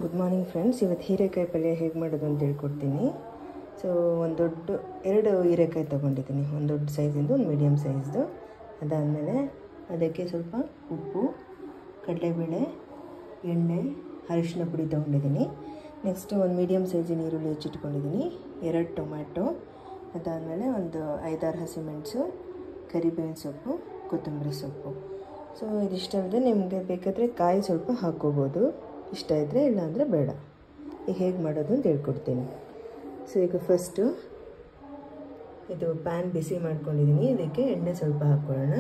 Good morning friends. ಇವತ್ತು ಹೀರೆಕಾಯಿ ಪಲ್ಯ ಹೇಗೆ ಮಾಡೋದು ಅಂತ ಹೇಳ್ಕೊಡ್ತೀನಿ. ಸೊ ಎರಡು ಹೀರೆಕಾಯಿ ತೊಗೊಂಡಿದ್ದೀನಿ, ಒಂದು ದೊಡ್ಡ ಸೈಜಿಂದು, ಒಂದು ಮೀಡಿಯಮ್ ಸೈಜ್ದು. ಅದಾದಮೇಲೆ ಅದಕ್ಕೆ ಸ್ವಲ್ಪ ಉಪ್ಪು, ಕಡಲೆಬೇಳೆ, ಎಣ್ಣೆ, ಅರಿಶಿನ ಪುಡಿ ತೊಗೊಂಡಿದ್ದೀನಿ. ನೆಕ್ಸ್ಟು ಒಂದು ಮೀಡಿಯಮ್ ಸೈಜಿನ ಈರುಳ್ಳಿ ಹೆಚ್ಚಿಟ್ಕೊಂಡಿದ್ದೀನಿ, 2 ಟೊಮ್ಯಾಟೊ, ಅದಾದಮೇಲೆ ಒಂದು 5-6 ಹಸಿಮೆಣಸು, ಕರಿಬೇವಿನ ಸೊಪ್ಪು, ಕೊತ್ತಂಬರಿ ಸೊಪ್ಪು. ಸೊ ಇದಿಷ್ಟಲ್ಲದೆ ನಿಮಗೆ ಬೇಕಾದರೆ ಕಾಯಿ ಸ್ವಲ್ಪ ಹಾಕ್ಕೋಬೋದು, ಇಷ್ಟ ಇದ್ದರೆ, ಇಲ್ಲಾಂದರೆ ಬೇಡ. ಈಗ ಹೇಗೆ ಮಾಡೋದು ಅಂತ ಹೇಳ್ಕೊಡ್ತೀನಿ. ಸೊ ಈಗ ಫಸ್ಟು ಇದು ಪ್ಯಾನ್ ಬಿಸಿ ಮಾಡ್ಕೊಂಡಿದ್ದೀನಿ, ಇದಕ್ಕೆ ಎಣ್ಣೆ ಸ್ವಲ್ಪ ಹಾಕ್ಕೊಳ್ಳೋಣ.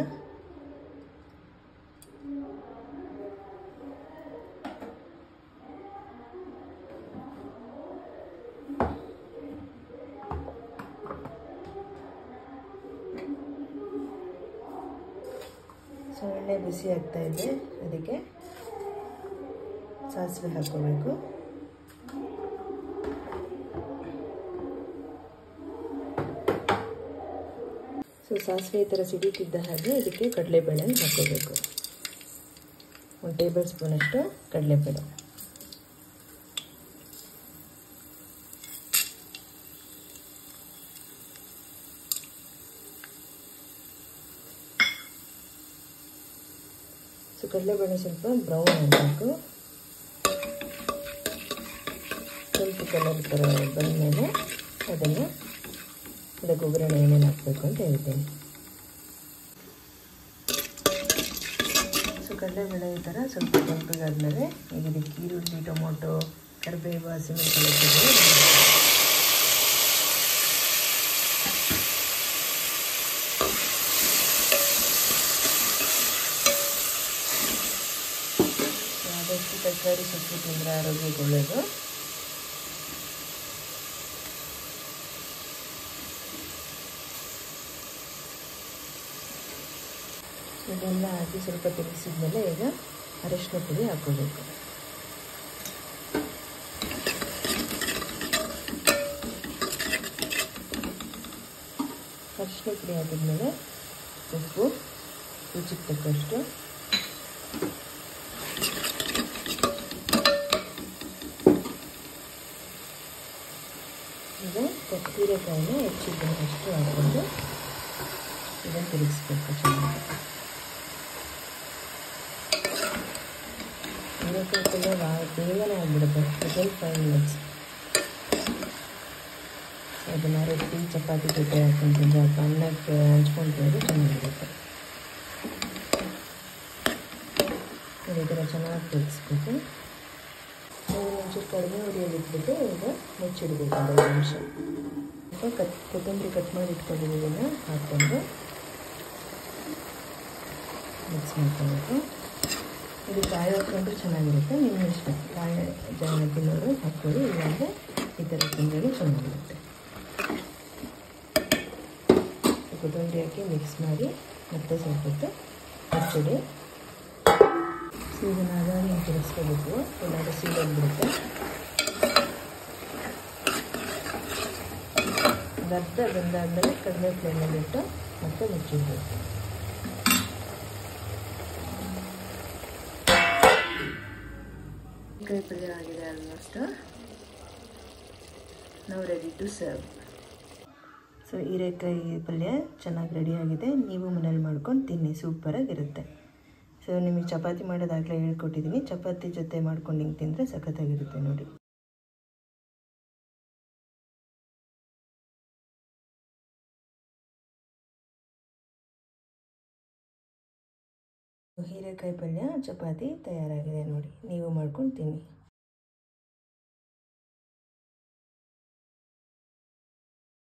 ಸೊ ಎಣ್ಣೆ ಬಿಸಿ ಆಗ್ತಾ ಇದೆ, ಅದಕ್ಕೆ ಸಾಸಿವೆ ಹಾಕ್ಕೋಬೇಕು. ಸೊ ಸಾಸಿವೆ ಈ ಥರ ಸಿಡಿತಿದ್ದ ಹಾಗೆ ಇದಕ್ಕೆ ಕಡಲೆಬೇಳೆನ ಹಾಕ್ಕೋಬೇಕು. 1 ಟೇಬಲ್ ಸ್ಪೂನಷ್ಟು ಕಡಲೆಬೇಳೆ. ಸೊ ಕಡಲೆಬೇಳೆ ಸ್ವಲ್ಪ ಬ್ರೌನ್ ಆಗಬೇಕು. ಸ್ವಲ್ಪ ಕಲರ್ ಥರ ಬಂದಮೇಲೆ ಅದಕ್ಕೆ ಒಗ್ಗರಣೆ ಏನೇನು ಹಾಕಬೇಕು ಅಂತ ಹೇಳ್ತೀನಿ. ಸೊ ಕಡಲೆಬೇಳೆ ಈ ಥರ ಸ್ವಲ್ಪ ಕೆಂಪಗಾದ್ಮೇಲೆ ಈಗ ಇದಕ್ಕೆ ಈರುಳ್ಳಿ, ಟೊಮೊಟೊ, ಕರಿಬೇವು, ಹಸಿಮೆಣಸಿನಕಾಯಿ ಆದಷ್ಟು ತರಕಾರಿ ಸೊಪ್ಪು ತಿಂದರೆ ಆರೋಗ್ಯಕ್ಕೆ ಒಳ್ಳೆಯದು. ಇದೆಲ್ಲ ಹಾಕಿ ಸ್ವಲ್ಪ ತಿರುಗಿಸಿದ್ಮೇಲೆ ಈಗ ಅರಿಶಿನ ಪುಡಿ ಹಾಕ್ಕೋಬೇಕು. ಅರಿಶಿನ ಪುಡಿ ಹಾಕಿದ್ಮೇಲೆ ಉಪ್ಪು ರುಚಿಗೆ ತಕ್ಕಷ್ಟು, ಈಗ ಹೀರೆಕಾಯಿನ ಹೆಚ್ಚಿದ್ದಷ್ಟು ಹಾಕ್ಕೊಂಡು ಇದನ್ನು ತಿರುಗಿಸ್ಬೇಕು ಚೆನ್ನಾಗಿ. ಹೀರೆಕಾಯಿ ಪಲ್ಯ ಬೇಗನೆ ಆಗಿಬಿಡುತ್ತೆ, ವಿತಿನ್ 5 ಮಿನಿಟ್ಸ್. ಸೊ ಅದನ್ನು ರೊಟ್ಟಿ, ಚಪಾತಿ ಜೊತೆ ಹಾಕೊಂಡು ತಿಂದರೆ ಅಥವಾ ಅನ್ನಕ್ಕೆ ಹಂಚ್ಕೊಂಡು ತಿಂದರೆ ಚೆನ್ನಾಗಿರುತ್ತೆ. ಈ ಥರ ಚೆನ್ನಾಗಿ ತಿರುಗಿಸ್ಬೇಕು. ಒಂಚೂರು ಕಡಿಮೆ ಉರಿಯಲ್ಲಿ ಇಟ್ಬಿಟ್ಟು ಈಗ ಮುಚ್ಚಿಡಬೇಕು 1 ನಿಮಿಷ. ಕೊತ್ತಂಬರಿ ಕಟ್ ಮಾಡಿ ಇಟ್ಕೊಂಡಿರೋದನ್ನು ಹಾಕ್ಕೊಂಡು ಮಿಕ್ಸ್ ಮಾಡ್ಕೊಬೇಕು. ಇದು ಕಾಯಿ ಹಾಕ್ಕೊಂಡ್ರೆ ಚೆನ್ನಾಗಿರುತ್ತೆ, ನಿಮ್ಮ ಇಷ್ಟ. ಕಾಯಿ ತಿನ್ನೋರು ಹಾಕ್ಕೊಳ್ಳಿ, ಇಲ್ಲಾಂದರೆ ಈ ಥರ ತಿಂದರೆ ಚೆನ್ನಾಗಿರುತ್ತೆ. ಕೊತ್ತಂಬರಿ ಹಾಕಿ ಮಿಕ್ಸ್ ಮಾಡಿ ಮತ್ತೆ ಸ್ವಲ್ಪ ಹೊತ್ತು ಮುಚ್ಚಿಡಿ. ಸೊ ಇದನ್ನು ಆಗಾಗ ತಿರುಗಿಸ್ಕೋಬೇಕು, ಏನಾದರೂ ಸೀದೋಗ್ಬಿಡುತ್ತೆ. ಅರ್ಧ ಬೆಂದಾದ್ಮೇಲೆ ಕಡಿಮೆ ಫ್ಲೇಮಲ್ಲಿಟ್ಟು ಮತ್ತೆ ಮುಚ್ಚಿಡಬೇಕು. ಹೀರೆಕಾಯಿ ಪಲ್ಯ ಆಗಿದೆ ಆಲ್ಮೋಸ್ಟ್. ನಾವು ರೆಡಿ ಟು ಸರ್ವ್. ಸೊ ಹೀರೆಕಾಯಿ ಪಲ್ಯ ಚೆನ್ನಾಗಿ ರೆಡಿಯಾಗಿದೆ. ನೀವು ಮನೇಲಿ ಮಾಡ್ಕೊಂಡು ತಿನ್ನಿ, ಸೂಪರಾಗಿರುತ್ತೆ. ಸೊ ನಿಮಗೆ ಚಪಾತಿ ಮಾಡೋದಾಗಲೇ ಹೇಳ್ಕೊಟ್ಟಿದ್ದೀನಿ, ಚಪಾತಿ ಜೊತೆ ಮಾಡ್ಕೊಂಡು ಹಿಂಗೆ ತಿಂದರೆ ಸಖತ್ತಾಗಿರುತ್ತೆ ನೋಡಿ. ಹೀರೆಕಾಯಿ ಪಲ್ಯ ಚಪಾತಿ ತಯಾರಾಗಿದೆ ನೋಡಿ, ನೀವು ಮಾಡ್ಕೊಂಡು ತಿನ್ನಿ.